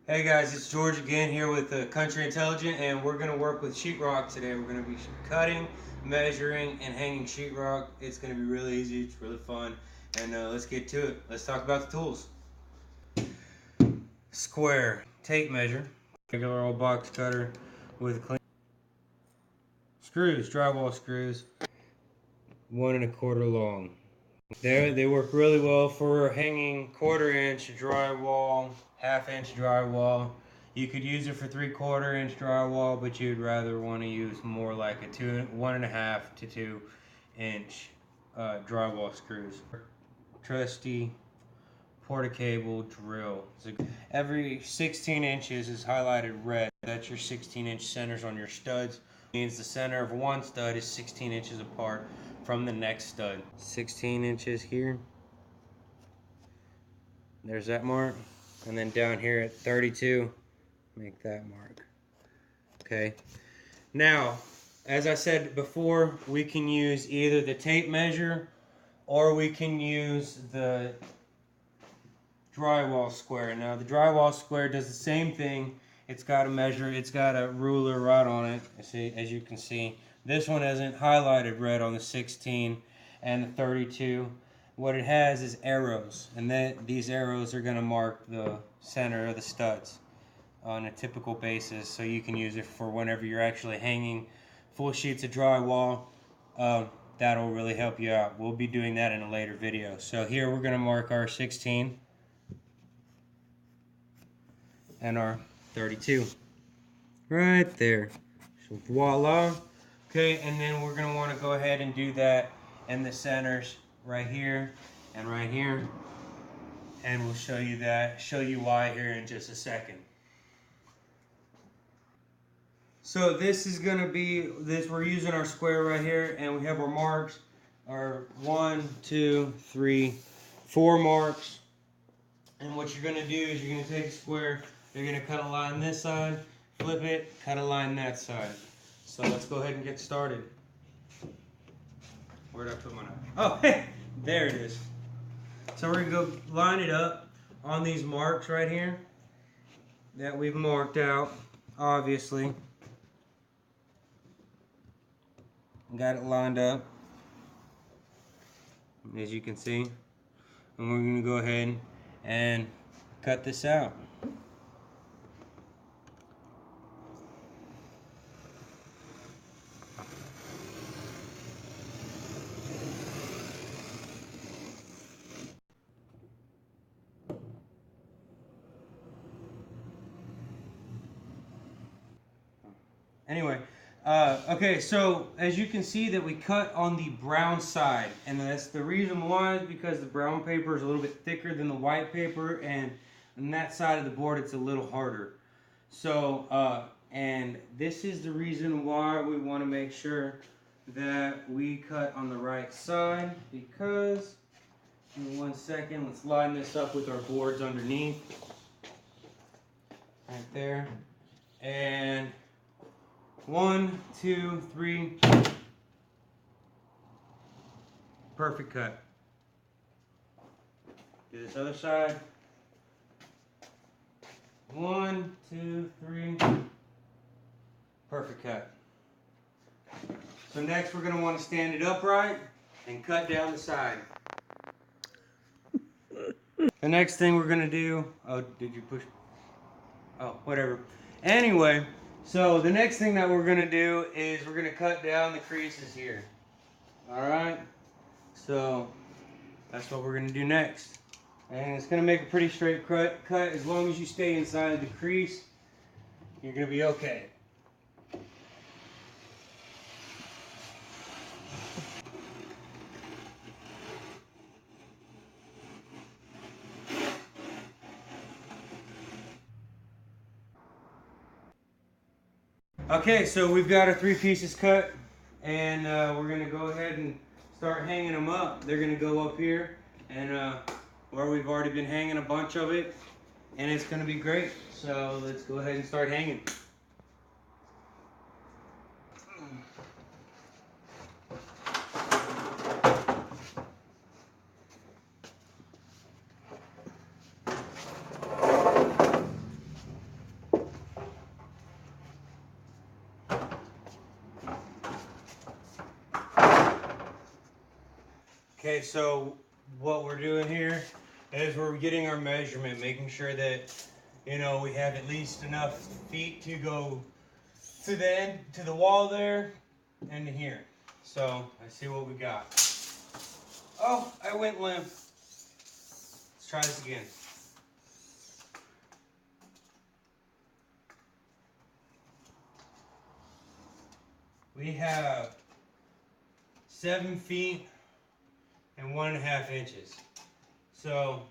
Hey guys, it's George again here with Country Intelligent, and we're going to work with sheetrock today. We're going to be cutting, measuring, and hanging sheetrock. It's going to be really easy, it's really fun, and let's get to it. Let's talk about the tools. Square tape measure, regular old box cutter with clean screws, drywall screws, 1 1/4 long. They work really well for hanging 1/4 inch drywall, 1/2 inch drywall. You could use it for 3/4 inch drywall, but you'd rather want to use more like a 1 1/2 to 2 inch drywall screws. Trusty Porta-Cable drill. Every 16 inches is highlighted red. That's your 16-inch centers on your studs. It means the center of one stud is 16 inches apart from the next stud. 16 inches here. There's that mark. And then down here at 32, make that mark. Okay. Now, as I said before, we can use either the tape measure or we can use the drywall square. Now the drywall square does the same thing. It's got a measure, it's got a ruler right on it. See, as you can see, this one isn't highlighted red on the 16 and the 32. What it has is arrows, and then these arrows are going to mark the center of the studs on a typical basis, so you can use it for whenever you're actually hanging full sheets of drywall. That'll really help you out. We'll be doing that in a later video. So here we're going to mark our 16 and our 32 right there. So voila. Okay, and then we're going to want to go ahead and do that in the centers right here and right here, and we'll show you why here in just a second. So this is going to be we're using our square right here, and we have our marks, our 1 2 3 4 marks. And what you're going to do is you're going to take a square, you're going to cut a line this side, flip it, cut a line that side. So let's go ahead and get started. Where did I put my knife? Oh, hey, there it is. So we're going to go line it up on these marks right here that we've marked out, obviously. Got it lined up, as you can see. And we're going to go ahead and cut this out. Anyway, okay, so as you can see that we cut on the brown side, and that's the reason why is because the brown paper is a little bit thicker than the white paper, and on that side of the board it's a little harder. So, and this is the reason why we want to make sure that we cut on the right side, because, in 1 second, let's line this up with our boards underneath, right there, and 1 2 3, perfect cut. Do this other side. 1 2 3, perfect cut. So next we're going to want to stand it upright and cut down the side. The next thing we're going to do, oh, did you push? Oh, whatever. Anyway, so the next thing that we're going to do is we're going to cut down the creases here. Alright? So that's what we're going to do next. And it's going to make a pretty straight cut. As long as you stay inside the crease, you're going to be okay. Okay, so we've got our 3 pieces cut, and we're going to go ahead and start hanging them up. They're going to go up here, and where we've already been hanging a bunch of it, and it's going to be great. So let's go ahead and start hanging. Okay, so what we're doing here is we're getting our measurement, making sure that, you know, we have at least enough feet to go to the end, to the wall there, and to here. So let's see what we got. Oh, I went limp. Let's try this again. We have 7 feet and 1.5 inches. So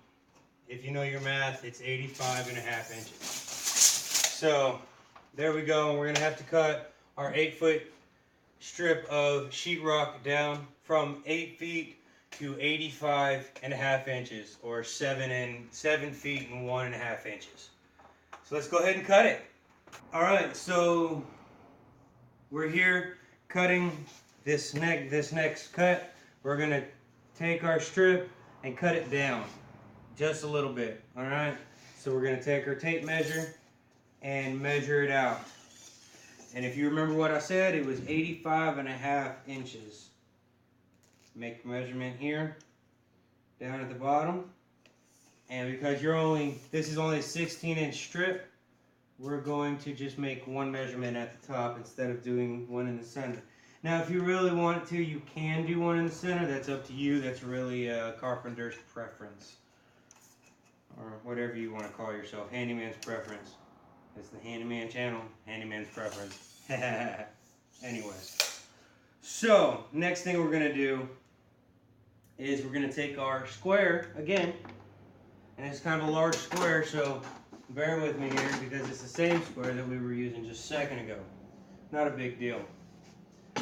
if you know your math, it's 85.5 inches. So there we go. We're gonna have to cut our 8-foot strip of sheetrock down from 8 feet to 85.5 inches, or 7 feet and 1.5 inches. So let's go ahead and cut it. All right, so we're here cutting this next cut. We're gonna take our strip and cut it down just a little bit. All right, so we're gonna take our tape measure and measure it out. And if you remember what I said, it was 85.5 inches. Make the measurement here, down at the bottom. And because this is only a 16-inch strip, we're going to just make one measurement at the top instead of doing one in the center. Now, if you really want to, you can do one in the center. That's up to you. That's really a carpenter's preference, or whatever you want to call yourself. Handyman's preference. It's the Handyman channel. Handyman's preference. Anyway, so next thing we're gonna do is we're gonna take our square again, and it's kind of a large square, so bear with me here because it's the same square that we were using just a second ago. Not a big deal.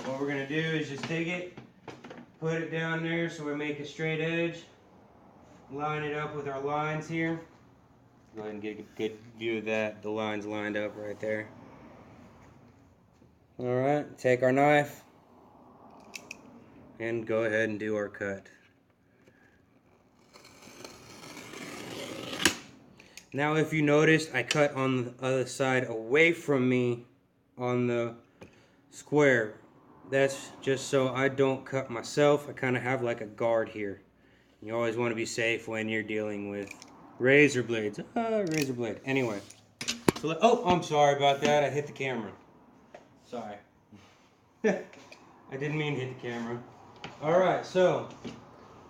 What we're gonna do is just take it, put it down there so we make a straight edge, line it up with our lines here. Go ahead and get a good view of that. The lines lined up right there. All right, take our knife and go ahead and do our cut. Now, if you noticed, I cut on the other side away from me on the square. That's just so I don't cut myself. I kind of have like a guard here. You always want to be safe when you're dealing with razor blades. Razor blade. Anyway. So oh, I'm sorry about that. I hit the camera. Sorry. I didn't mean to hit the camera. Alright, so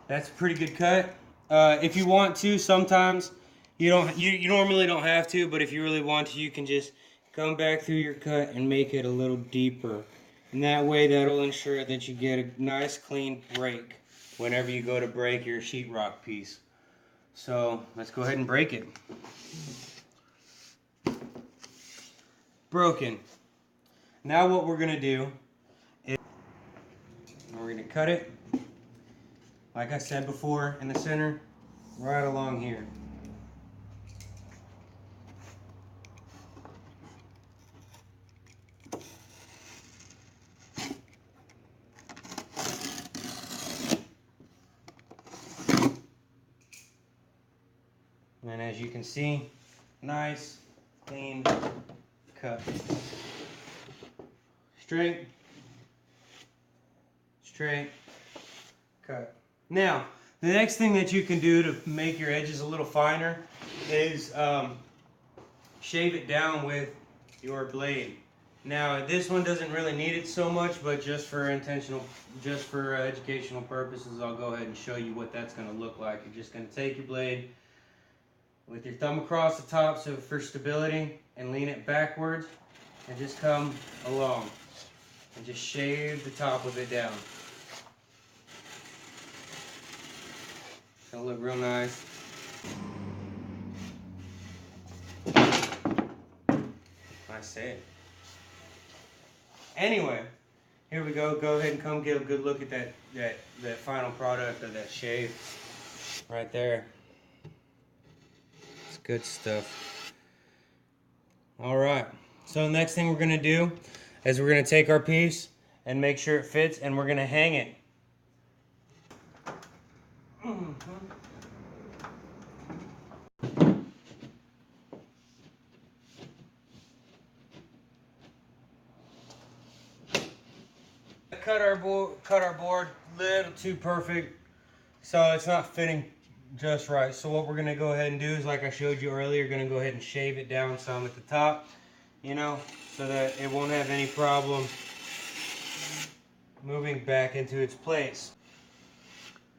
that's a pretty good cut. If you want to, sometimes you normally don't have to, but if you really want to, you can just come back through your cut and make it a little deeper. And that way that'll ensure that you get a nice clean break whenever you go to break your sheetrock piece. So let's go ahead and break it. Broken. Now what we're gonna do is we're gonna cut it, like I said before, in the center, right along here. And as you can see, nice, clean cut. Straight, straight, cut. Now, the next thing that you can do to make your edges a little finer is shave it down with your blade. Now, this one doesn't really need it so much, but just for educational purposes, I'll go ahead and show you what that's going to look like. You're just going to take your blade with your thumb across the top so for stability, and lean it backwards, and just come along and just shave the top of it down. It's gonna look real nice. I say it. Anyway, here we go. Go ahead and come get a good look at that final product of that shave right there. It's good stuff. All right. So the next thing we're gonna do is we're gonna take our piece and make sure it fits, and we're gonna hang it. Cut our board a little too perfect. So it's not fitting just right. So what we're gonna go ahead and do is, like I showed you earlier, gonna go ahead and shave it down some at the top, you know, so that it won't have any problem moving back into its place.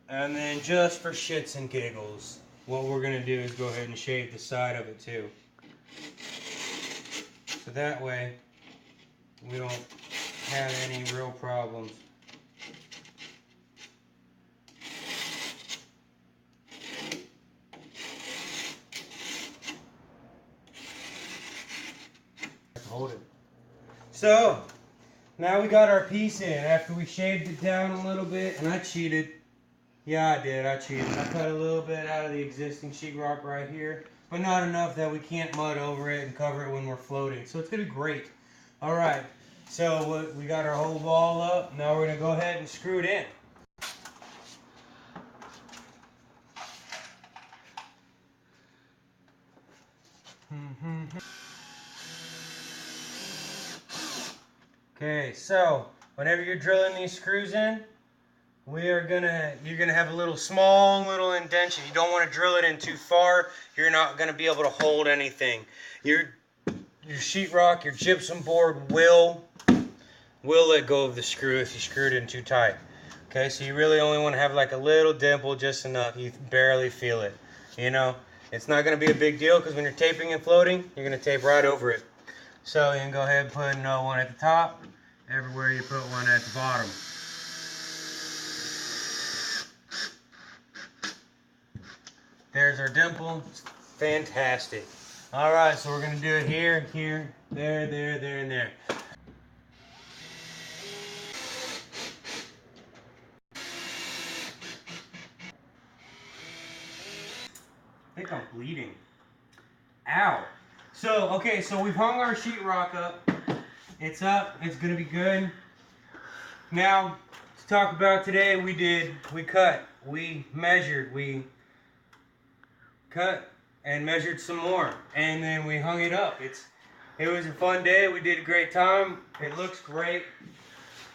And then just for shits and giggles, what we're gonna do is go ahead and shave the side of it too. So that way we don't have any real problems. Hold it. So now we got our piece in after we shaved it down a little bit, and I cheated. Yeah, I did. I cheated. I cut a little bit out of the existing sheetrock right here, but not enough that we can't mud over it and cover it when we're floating. So it's gonna be great. All right. So we got our whole ball up. Now we're gonna go ahead and screw it in. Okay, so whenever you're drilling these screws in, you're gonna have a small little indentation. You don't want to drill it in too far. You're not gonna be able to hold anything. Your sheetrock, your gypsum board will let go of the screw if you screw it in too tight. Okay, so you really only want to have like a little dimple, just enough. You barely feel it. You know, it's not gonna be a big deal because when you're taping and floating, you're gonna tape right over it. So you can go ahead and put one at the top. Everywhere you put one at the bottom. There's our dimple. It's fantastic. Alright, so we're going to do it here, here, there, there, there, and there. I think I'm bleeding. Ow. So, okay, so we've hung our sheetrock up. It's up. It's going to be good. Now, to talk about today, we cut, we measured, we cut and measured some more, and then we hung it up. It was a fun day. We did a great time. It looks great.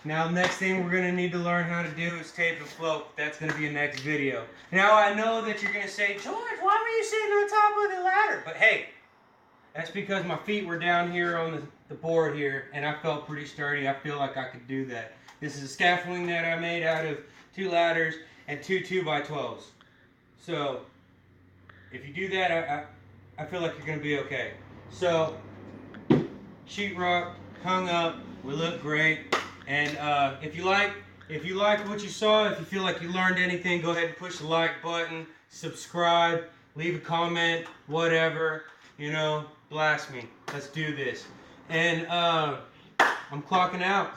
Now, next thing we're going to need to learn how to do is tape and float. That's going to be a next video. Now, I know that you're going to say, George, why were you sitting on top of the ladder? But hey, that's because my feet were down here on the board here, and I felt pretty sturdy. I feel like I could do that. This is a scaffolding that I made out of 2 ladders and 2 2x12s. So, if you do that, I feel like you're going to be okay. So, sheetrock hung up. We look great. And if you like what you saw, if you feel like you learned anything, go ahead and push the like button, subscribe, leave a comment, whatever. You know, blast me. Let's do this. And I'm clocking out.